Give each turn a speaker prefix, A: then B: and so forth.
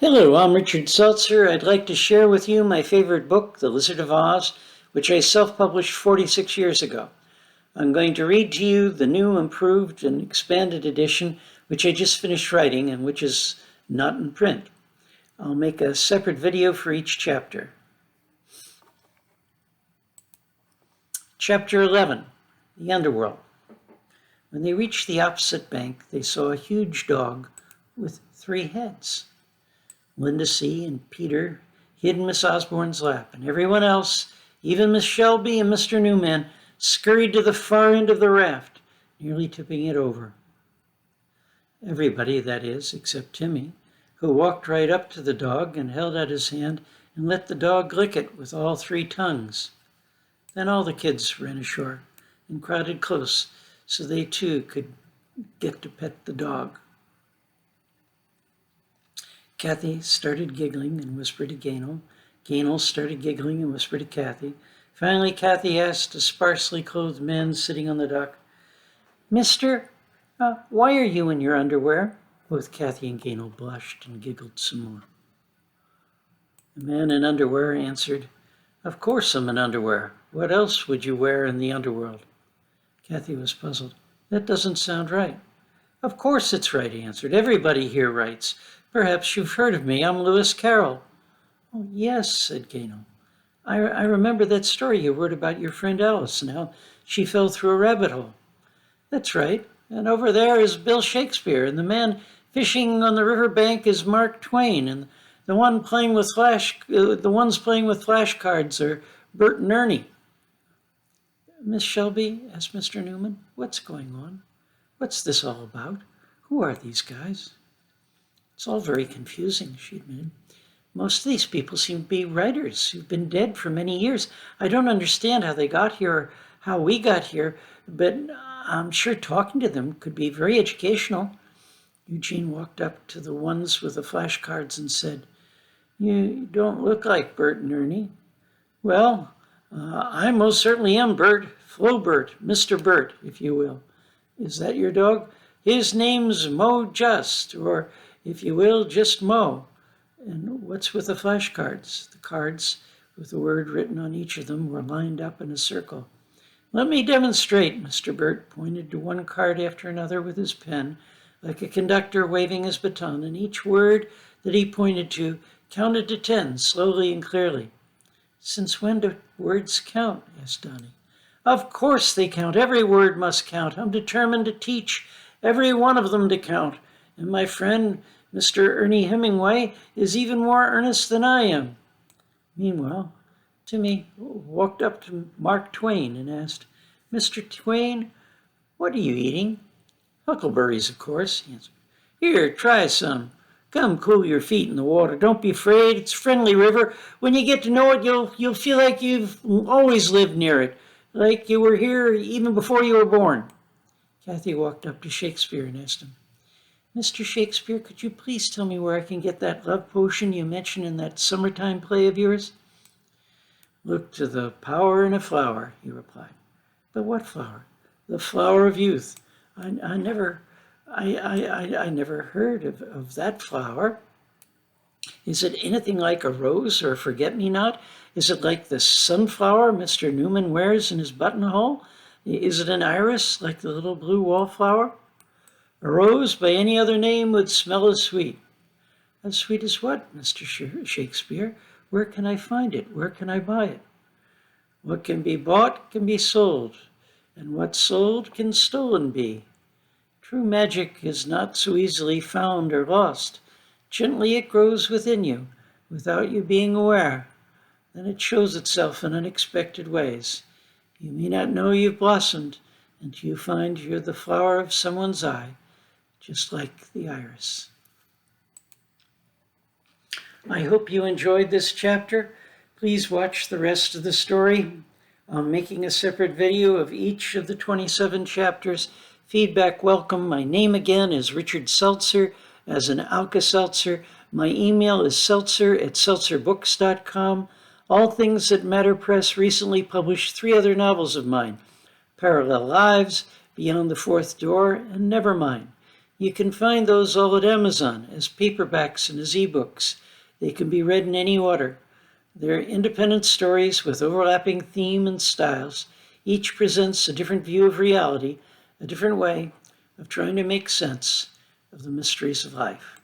A: Hello, I'm Richard Seltzer. I'd like to share with you my favorite book, The Wizard of Oz, which I self-published 46 years ago. I'm going to read to you the new, improved, and expanded edition, which I just finished writing and which is not in print. I'll make a separate video for each chapter. Chapter 11, The Underworld. When they reached the opposite bank, they saw a huge dog with 3 heads. Linda C. and Peter hid in Miss Osborne's lap, and everyone else, even Miss Shelby and Mr. Newman, scurried to the far end of the raft, nearly tipping it over. Everybody, that is, except Timmy, who walked right up to the dog and held out his hand and let the dog lick it with all 3 tongues. Then all the kids ran ashore and crowded close so they too could get to pet the dog. Kathy started giggling and whispered to Gaynell. Gaynell started giggling and whispered to Kathy. Finally, Kathy asked a sparsely clothed man sitting on the dock, "Mister, why are you in your underwear?" Both Kathy and Gaynell blushed and giggled some more. The man in underwear answered, "Of course I'm in underwear. What else would you wear in the underworld?" Kathy was puzzled. "That doesn't sound right." "Of course it's right," he answered. "Everybody here writes. Perhaps you've heard of me. I'm Lewis Carroll." "Oh, yes," said Gaynell. I remember that story you wrote about your friend Alice and how she fell through a rabbit hole." "That's right. And over there is Bill Shakespeare, and the man fishing on the river bank is Mark Twain, and the ones playing with flashcards are Bert and Ernie." "Miss Shelby," asked Mr. Newman, "what's going on? What's this all about? Who are these guys?" "It's all very confusing," she admitted. "Most of these people seem to be writers who've been dead for many years. I don't understand how they got here or how we got here, but I'm sure talking to them could be very educational." Eugene walked up to the ones with the flashcards and said, "You don't look like Bert and Ernie." "Well, I most certainly am Bert, Flo Bert, Mr. Bert, if you will. Is that your dog?" "His name's Mo Just, or if you will, just Mo." "And what's with the flashcards?" The cards, with the word written on each of them, were lined up in a circle. "Let me demonstrate." Mr. Bert pointed to one card after another with his pen, like a conductor waving his baton, and each word that he pointed to counted to 10, slowly and clearly. "Since when do words count?" asked Donnie. "Of course they count. Every word must count. I'm determined to teach every one of them to count. And my friend, Mr. Ernie Hemingway, is even more earnest than I am." Meanwhile, Timmy walked up to Mark Twain and asked, "Mr. Twain, what are you eating?" "Huckleberries, of course," he answered. "Here, try some. Come cool your feet in the water. Don't be afraid. It's a friendly river. When you get to know it, you'll feel like you've always lived near it, like you were here even before you were born." Kathy walked up to Shakespeare and asked him, "Mr. Shakespeare, could you please tell me where I can get that love potion you mentioned in that summertime play of yours?" "Look to the power in a flower," he replied. "But what flower?" "The flower of youth. I never heard of that flower. Is it anything like a rose or a forget-me-not? Is it like the sunflower Mr. Newman wears in his buttonhole? Is it an iris like the little blue wallflower? A rose by any other name would smell as sweet." "As sweet as what, Mr. Shakespeare? Where can I find it? Where can I buy it?" "What can be bought can be sold, and what's sold can stolen be. True magic is not so easily found or lost. Gently it grows within you, without you being aware. Then it shows itself in unexpected ways. You may not know you've blossomed until you find you're the flower of someone's eye, just like the iris." I hope you enjoyed this chapter. Please watch the rest of the story. I'm making a separate video of each of the 27 chapters. Feedback welcome. My name again is Richard Seltzer, as in Alka-Seltzer. My email is seltzer@seltzerbooks.com. All Things That Matter Press recently published 3 other novels of mine: Parallel Lives, Beyond the Fourth Door, and Nevermind. You can find those all at Amazon as paperbacks and as ebooks. They can be read in any order. They're independent stories with overlapping theme and styles. Each presents a different view of reality, a different way of trying to make sense of the mysteries of life.